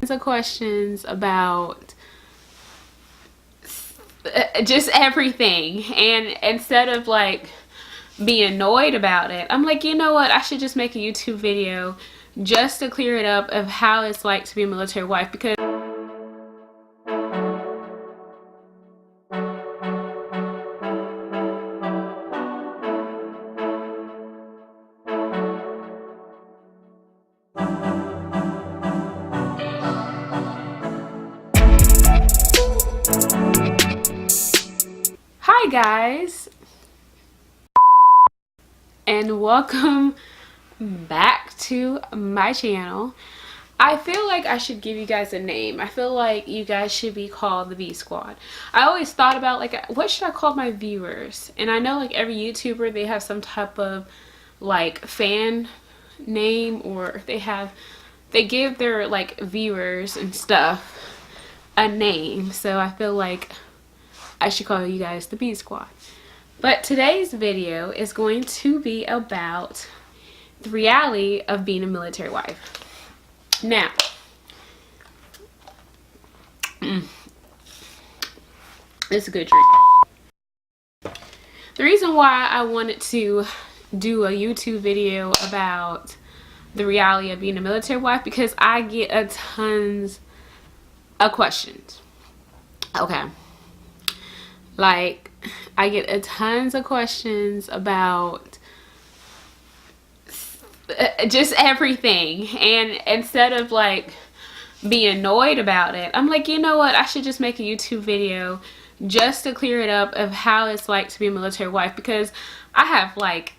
of questions about just everything, and instead of like being annoyed about it, I'm like, you know what, I should just make a YouTube video just to clear it up of how it's like to be a military wife. Because hi guys, and welcome back to my channel. I feel like I should give you guys a name. I feel like you guys should be called the B Squad. I always thought about like, what should I call my viewers? And I know like every YouTuber, they have some type of like fan name, or they give their like viewers and stuff a name. So I feel like I should call you guys the B Squad. But today's video is going to be about the reality of being a military wife. Now, it's a good drink. The reason why I wanted to do a YouTube video about the reality of being a military wife, because I get a tons of questions. Okay. Like, I get a tons of questions about just everything, and instead of like being annoyed about it, I'm like, you know what, I should just make a YouTube video just to clear it up of how it's like to be a military wife. Because I have like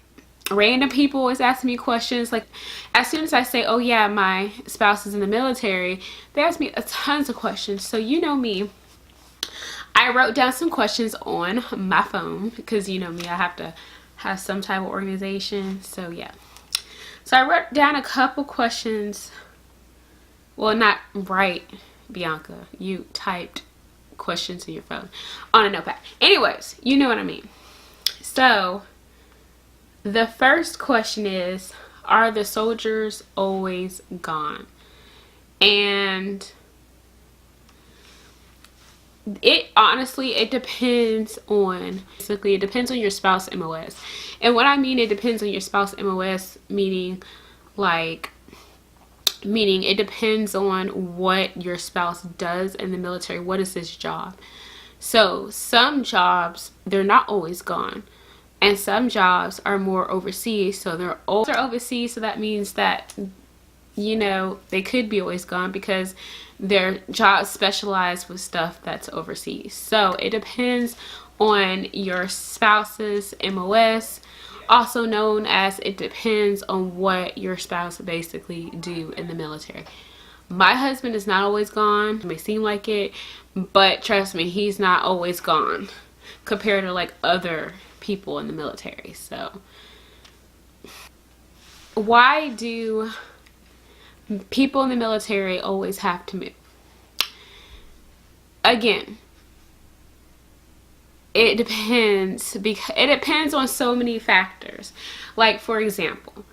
random people always asking me questions. Like, as soon as I say, oh yeah, my spouse is in the military, they ask me a tons of questions. So you know me, I wrote down some questions on my phone, because you know me, I have to have some type of organization. So yeah, so I wrote down a couple questions. Well, not right, Bianca, you typed questions in your phone on a notepad. Anyways, you know what I mean. So the first question is, are the soldiers always gone? And it honestly, it depends on, basically it depends on your spouse MOS. And what I mean, it depends on your spouse MOS, meaning it depends on what your spouse does in the military. What is this job? So some jobs, they're not always gone, and some jobs are more overseas. So they're overseas, so that means that, you know, they could be always gone because their jobs specialize with stuff that's overseas. So it depends on your spouse's MOS, also known as it depends on what your spouse basically do in the military. My husband is not always gone. It may seem like it, but trust me, he's not always gone compared to like other people in the military. So why do people in the military always have to move? Again, it depends, because it depends on so many factors. Like, for example,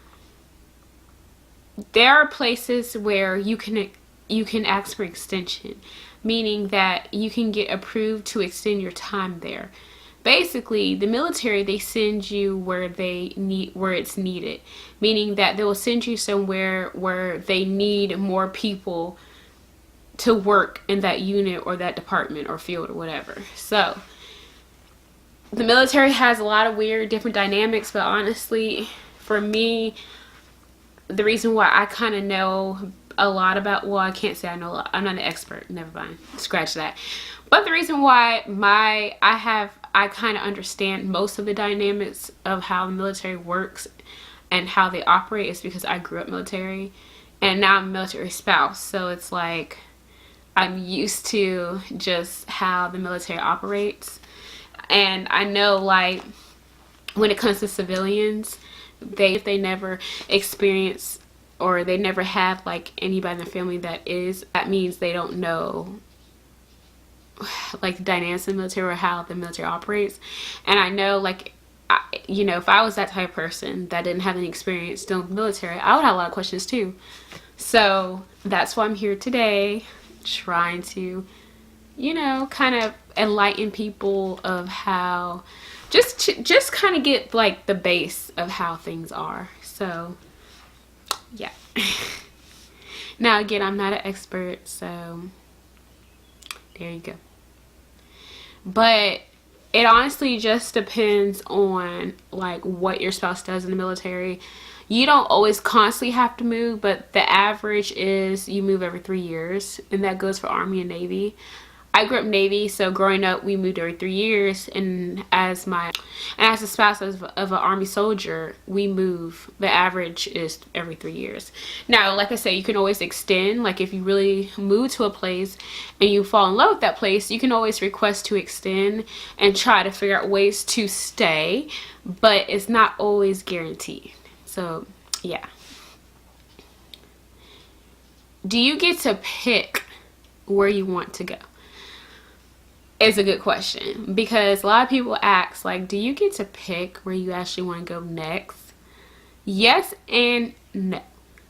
there are places where you can ask for extension, meaning that you can get approved to extend your time there. Basically, the military, they send you where it's needed, meaning that they will send you somewhere where they need more people to work in that unit or that department or field or whatever. So the military has a lot of weird different dynamics, but honestly, for me, the reason why I kind of know a lot about, well, I can't say I know a lot, I'm not an expert, never mind, scratch that. But the reason why I kind of understand most of the dynamics of how the military works and how they operate is because I grew up military, and now I'm a military spouse. So it's like I'm used to just how the military operates. And I know, like, when it comes to civilians, if they never experience or they never have like anybody in their family that means they don't know like the dynamics of the military or how the military operates. And I know, like, you know, if I was that type of person that didn't have any experience doing the military, I would have a lot of questions too. So that's why I'm here today, trying to, kind of enlighten people of how, just kind of get like the base of how things are. So yeah. Now again, I'm not an expert, so there you go. But it honestly just depends on like what your spouse does in the military. You don't always constantly have to move, but the average is you move every 3 years, and that goes for Army and Navy. I grew up Navy, so growing up we moved every 3 years, and as a spouse of an Army soldier, we move. The average is every 3 years. Now, like I said, you can always extend. Like if you really move to a place and you fall in love with that place, you can always request to extend and try to figure out ways to stay, but it's not always guaranteed. So yeah. Do you get to pick where you want to go? Is a good question, because a lot of people ask, like, do you get to pick where you actually want to go next? Yes and no.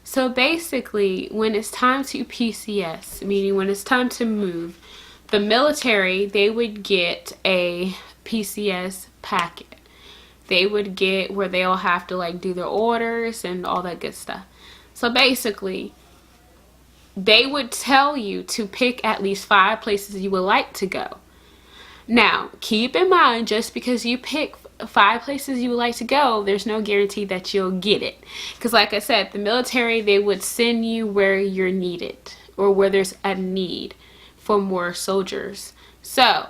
So basically, when it's time to PCS, meaning when it's time to move, the military, they would get a PCS packet. They would get where they'll have to like do their orders and all that good stuff. So basically, they would tell you to pick at least 5 places you would like to go. Now, keep in mind, just because you pick 5 places you would like to go, there's no guarantee that you'll get it. Because like I said, the military, they would send you where you're needed, or where there's a need for more soldiers. So,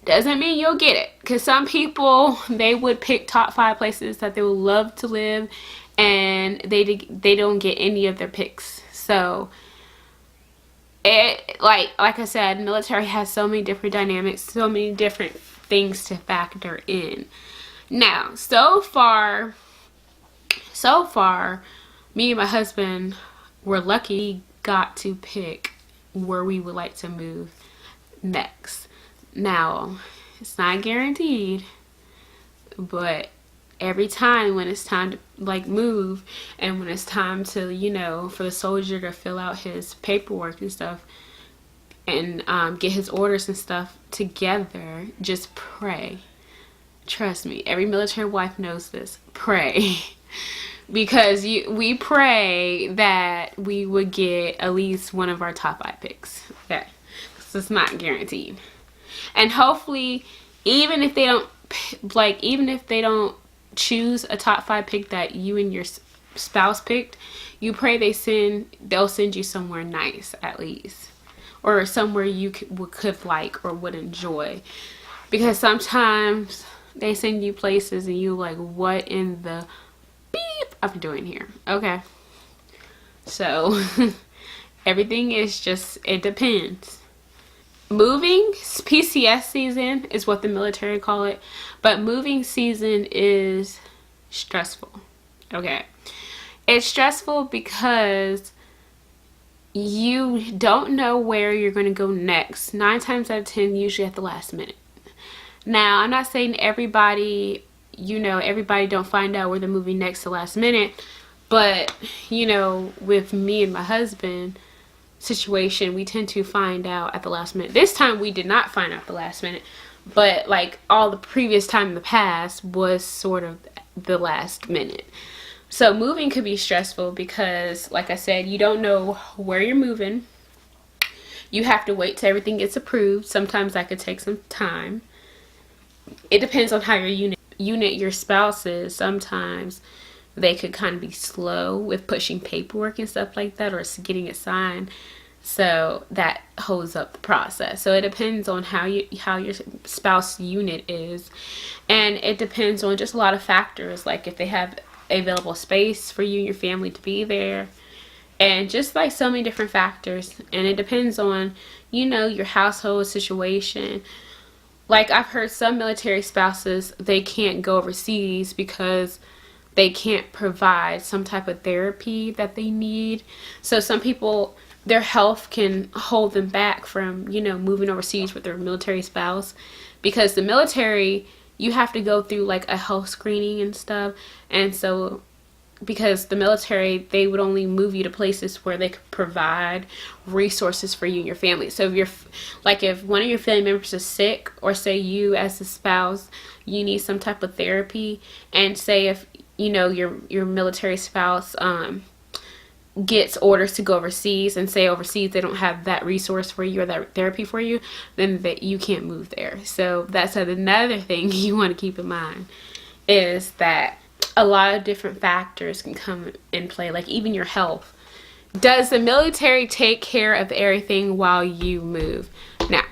doesn't mean you'll get it. Because some people, they would pick top 5 places that they would love to live, and they don't get any of their picks. So, it like I said, military has so many different dynamics, so many different things to factor in. Now, so far, me and my husband were lucky we got to pick where we would like to move next. Now, it's not guaranteed, but every time when it's time to like move, and when it's time to for the soldier to fill out his paperwork and stuff, and get his orders and stuff together, just pray. Trust me, every military wife knows this. Pray. Because we pray that we would get at least one of our top 5 picks. Okay, so it's not guaranteed. And hopefully, even if they don't choose a top 5 pick that you and your spouse picked, you pray they'll send you somewhere nice at least, or somewhere you could like or would enjoy. Because sometimes they send you places and you like, what in the beep I'm doing here? Okay, so everything is just, it depends. Moving PCS season is what the military call it, but moving season is stressful. Okay, it's stressful because you don't know where you're going to go next. 9 times out of 10, usually at the last minute. Now, I'm not saying everybody don't find out where they're moving next to last minute, but with me and my husband situation, we tend to find out at the last minute. This time we did not find out at the last minute, but like all the previous time in the past was sort of the last minute. So moving could be stressful because, like I said, you don't know where you're moving. You have to wait till everything gets approved. Sometimes that could take some time. It depends on how your unit your spouse is. Sometimes they could kind of be slow with pushing paperwork and stuff like that, or getting it signed. So that holds up the process. So it depends on how your spouse unit is, and it depends on just a lot of factors, like if they have available space for you and your family to be there, and just like so many different factors. And it depends on your household situation. Like I've heard some military spouses, they can't go overseas because they can't provide some type of therapy that they need. So some people, their health can hold them back from, moving overseas with their military spouse, because the military, you have to go through like a health screening and stuff. And so because the military, they would only move you to places where they could provide resources for you and your family. So if you're like, if one of your family members is sick, or say you as a spouse, you need some type of therapy, and say if your military spouse gets orders to go overseas, and say overseas they don't have that resource for you or that therapy for you, then that you can't move there. So that's another thing you want to keep in mind, is that a lot of different factors can come in play, like even your health. Does the military take care of everything while you move? Now,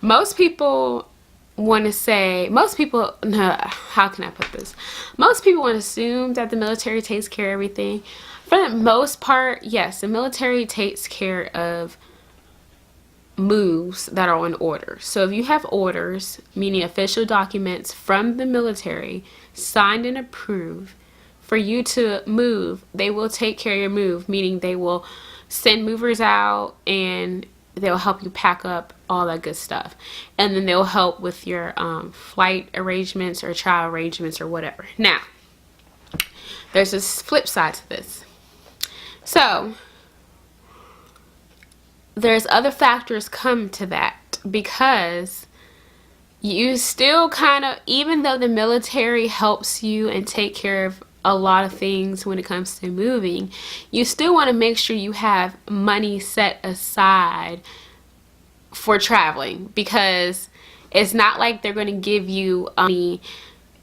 most people want to say, no, how can I put this? Most people want to assume that the military takes care of everything. For the most part, yes, the military takes care of moves that are on order. So if you have orders, meaning official documents from the military, signed and approved for you to move, they will take care of your move, meaning they will send movers out and they'll help you pack up, all that good stuff. And then they'll help with your flight arrangements or travel arrangements or whatever. Now, there's a flip side to this. So there's other factors come to that, because you still kind of, even though the military helps you and take care of a lot of things when it comes to moving, you still want to make sure you have money set aside for traveling, because it's not like they're going to give you money.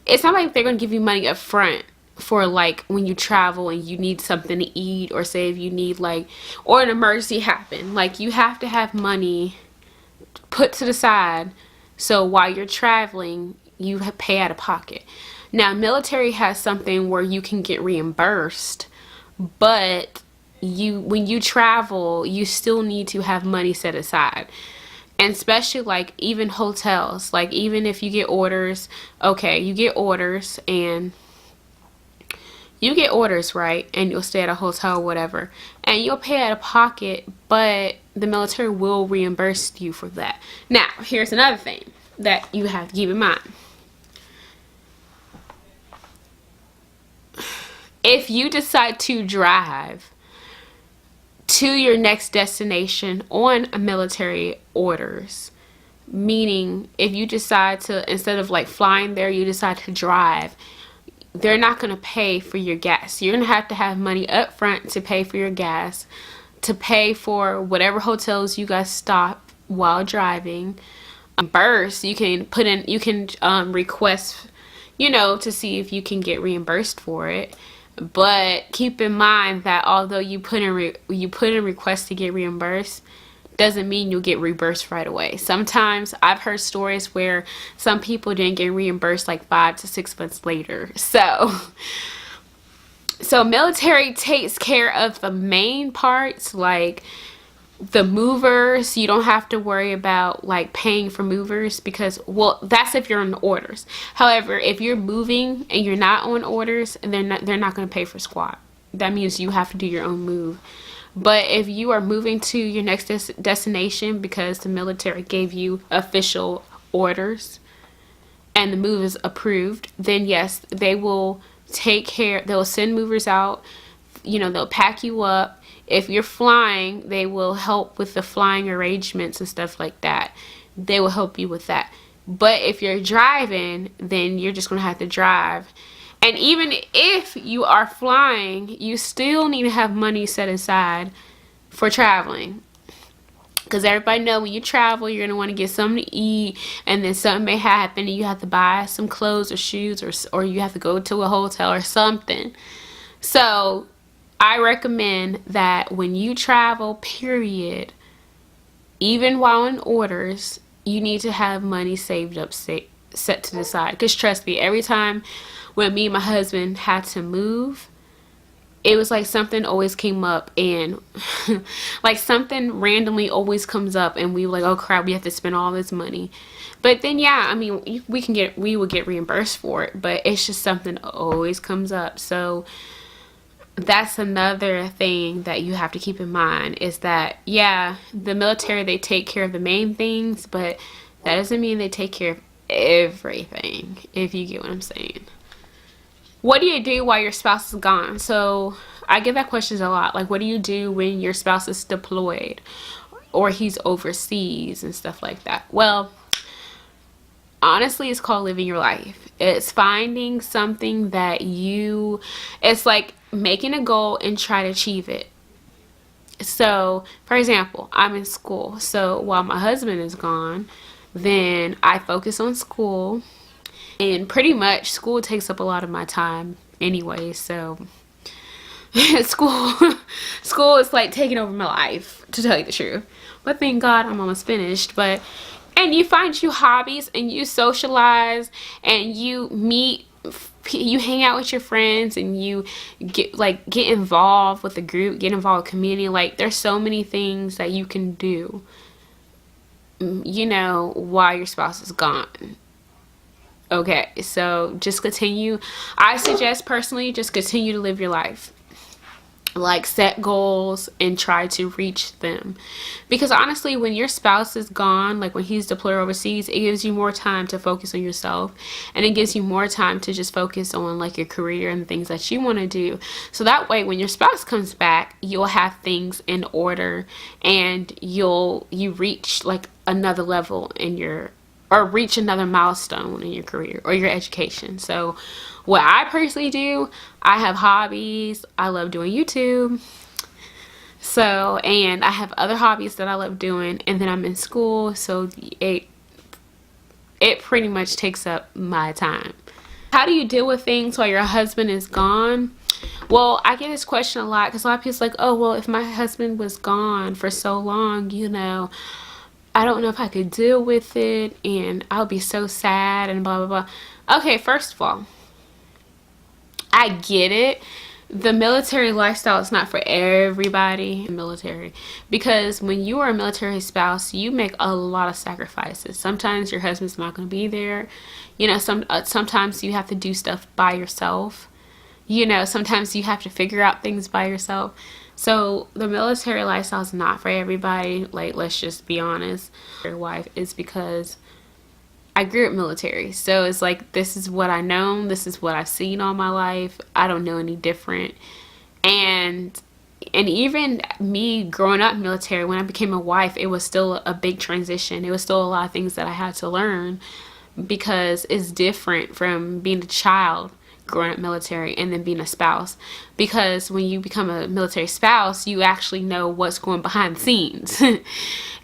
It's not like they're going to give you money up front for like when you travel and you need something to eat, or say if you need or an emergency happen, like you have to have money put to the side, so while you're traveling you pay out of pocket. Now, military has something where you can get reimbursed, but when you travel you still need to have money set aside. And especially like even hotels, like even if you get orders, okay, you get orders, right, and you'll stay at a hotel, whatever, and you'll pay out of pocket, but the military will reimburse you for that. Now, here's another thing that you have to keep in mind. If you decide to drive to your next destination on a military orders, meaning if you decide to, instead of like flying there, you decide to drive, they're not going to pay for your gas. You're going to have money up front to pay for your gas, to pay for whatever hotels you guys stop while driving. Reimburse, you can request, to see if you can get reimbursed for it. But keep in mind that although you put in requests to get reimbursed, doesn't mean you'll get reimbursed right away. Sometimes I've heard stories where some people didn't get reimbursed like 5 to 6 months later. So military takes care of the main parts, like the movers. You don't have to worry about like paying for movers, because, well, that's if you're on orders. However, if you're moving and you're not on orders, they're not going to pay for squat. That means you have to do your own move. But if you are moving to your next destination because the military gave you official orders and the move is approved, then yes, they will take care. They'll send movers out. They'll pack you up. If you're flying, they will help with the flying arrangements and stuff like that. They will help you with that. But if you're driving, then you're just going to have to drive. And even if you are flying, you still need to have money set aside for traveling. Because everybody know when you travel, you're going to want to get something to eat, and then something may happen and you have to buy some clothes or shoes, or you have to go to a hotel or something. So I recommend that when you travel, period, even while in orders, you need to have money saved up, set to the side. Because trust me, every time when me and my husband had to move, it was like something always came up, and like something randomly always comes up, and we were like, oh crap, we have to spend all this money. But then we would get reimbursed for it, but it's just something always comes up. So that's another thing that you have to keep in mind, is that the military, they take care of the main things, but that doesn't mean they take care of everything, if you get what I'm saying. what do you do while your spouse is gone? So I get that question a lot. Like, what do you do when your spouse is deployed or he's overseas and stuff like that? Well, honestly, it's called living your life. It's finding something that it's like making a goal and try to achieve it. So, for example, I'm in school. So while my husband is gone, then I focus on school. And pretty much school takes up a lot of my time anyway. So school school is like taking over my life, to tell you the truth. But thank God I'm almost finished. And you find you hobbies and you socialize and you hang out with your friends and you get involved with the group, get involved with community. Like, there's so many things that you can do, while your spouse is gone. Okay, so just continue. I suggest personally just continue to live your life. Like, set goals and try to reach them, because honestly, when your spouse is gone, like when he's deployed overseas, it gives you more time to focus on yourself, and it gives you more time to just focus on like your career and the things that you want to do. So that way, when your spouse comes back, you'll have things in order, and you reach like another level or reach another milestone in your career or your education. So what I personally do, I have hobbies. I love doing YouTube. So, and I have other hobbies that I love doing, and then I'm in school, so it pretty much takes up my time. How do you deal with things while your husband is gone? Well, I get this question a lot because a lot of people's like, oh, well, if my husband was gone for so long, I don't know if I could deal with it, and I'll be so sad and blah, blah, blah. Okay, first of all, I get it. The military lifestyle is not for everybody. Military, because when you are a military spouse, you make a lot of sacrifices. Sometimes your husband's not going to be there. Sometimes you have to do stuff by yourself. Sometimes you have to figure out things by yourself. So the military lifestyle is not for everybody. Like, let's just be honest. Your wife is because I grew up military. So it's like, this is what I know. This is what I've seen all my life. I don't know any different. And even me growing up military, when I became a wife, it was still a big transition. It was still a lot of things that I had to learn, because it's different from being a child growing up military and then being a spouse. Because when you become a military spouse, you actually know what's going behind the scenes.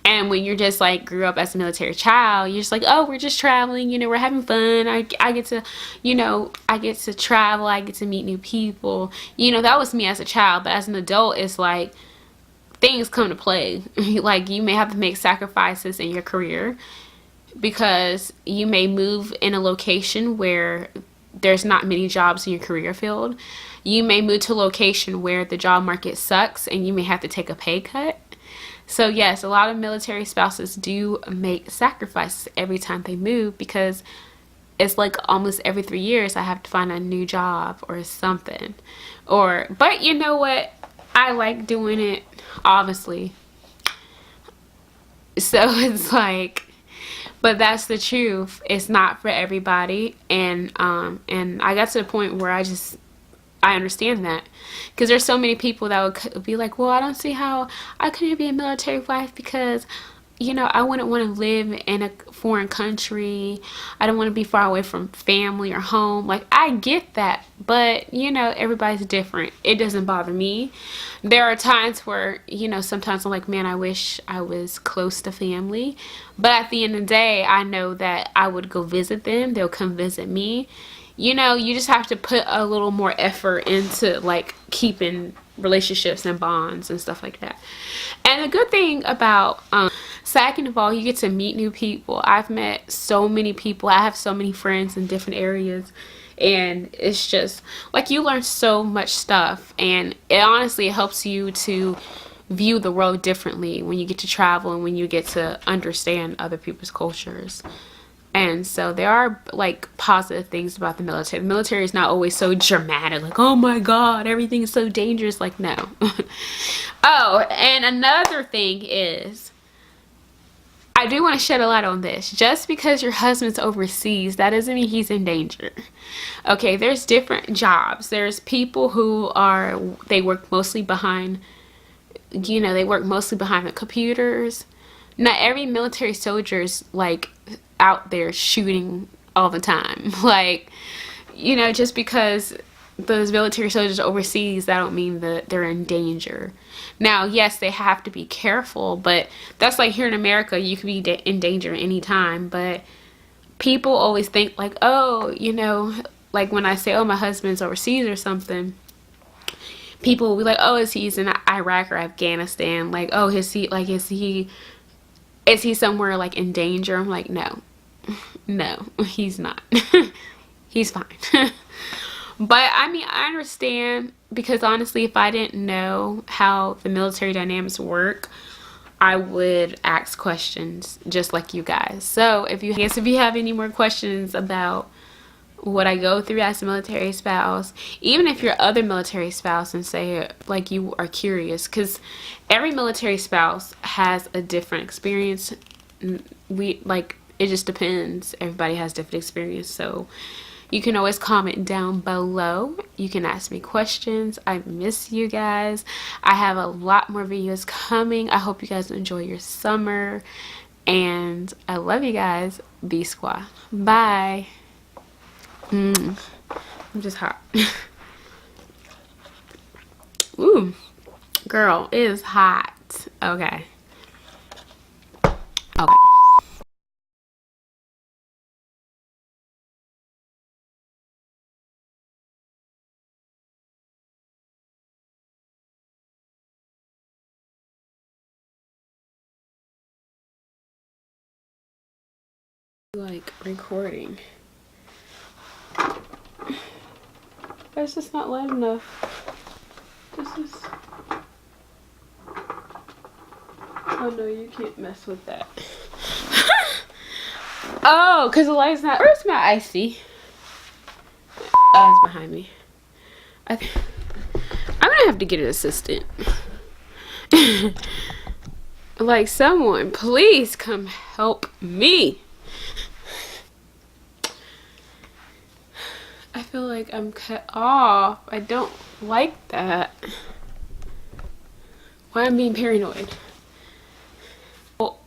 And when you're just like grew up as a military child, you're just like, oh, we're just traveling, we're having fun. I get to, I get to travel. I get to meet new people. That was me as a child. But as an adult, it's like things come to play. Like, you may have to make sacrifices in your career, because you may move in a location where there's not many jobs in your career field. You may move to a location where the job market sucks and you may have to take a pay cut. So yes, a lot of military spouses do make sacrifices every time they move, because it's like almost every 3 years I have to find a new job or something. But you know what? I like doing it, obviously. So it's like, but that's the truth. It's not for everybody. And I got to the point where I understand that, because there's so many people that would be like, well, I don't see how I couldn't be a military wife, because I wouldn't want to live in a foreign country. I don't want to be far away from family or home. Like, I get that, but everybody's different. It doesn't bother me. There are times where sometimes I'm like, man, I wish I was close to family, but at the end of the day, I know that I would go visit them. They'll come visit me. You just have to put a little more effort into like keeping relationships and bonds and stuff like that. And the good thing about second of all, you get to meet new people. I've met so many people. I have so many friends in different areas, and it's just like you learn so much stuff, and it helps you to view the world differently when you get to travel and when you get to understand other people's cultures. And so there are like positive things about the military. The military is not always so dramatic, like, oh my God, everything is so dangerous. Like, no. Oh, and another thing is, I do want to shed a light on this. Just because your husband's overseas, that doesn't mean he's in danger. Okay, there's different jobs. There's people who are, they work mostly behind, they work mostly behind the computers. Not every military soldier is like out there shooting all the time. Like, just because those military soldiers overseas, that don't mean that they're in danger. Now, yes, they have to be careful, but that's like here in America, you could be in danger anytime. But people always think like, oh, like when I say, oh, my husband's overseas or something, people will be like, oh, is he's in Iraq or Afghanistan? Like, oh, is he somewhere like in danger? I'm like, no, he's not. He's fine. But I mean, I understand, because honestly, if I didn't know how the military dynamics work, I would ask questions just like you guys. So if you have any more questions about what I go through as a military spouse, even if you're other military spouse and say like you are curious, because every military spouse has a different experience. It just depends. Everybody has different experience. So you can always comment down below. You can ask me questions. I miss you guys. I have a lot more videos coming. I hope you guys enjoy your summer. And I love you guys. Be squad. Bye. I'm just hot. Ooh. Girl, it is hot. Okay. Okay. Like recording. That's just not loud enough. This is. Oh no, you can't mess with that. Oh, because the light's not. Where's my icy? Oh, it's behind me. I'm gonna have to get an assistant. Like, someone, please come help me. I feel like I'm cut off. I don't like that. Why am I being paranoid? Well,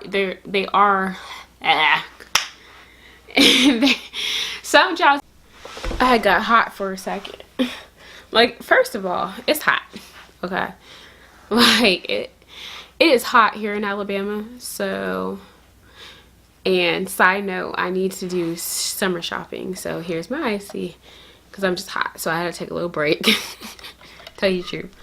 they are some jobs. I got hot for a second. Like, first of all, it's hot. Okay. Like, it is hot here in Alabama. So, and side note, I need to do summer shopping. So here's my icy, because I'm just hot. So I had to take a little break. Tell you the truth.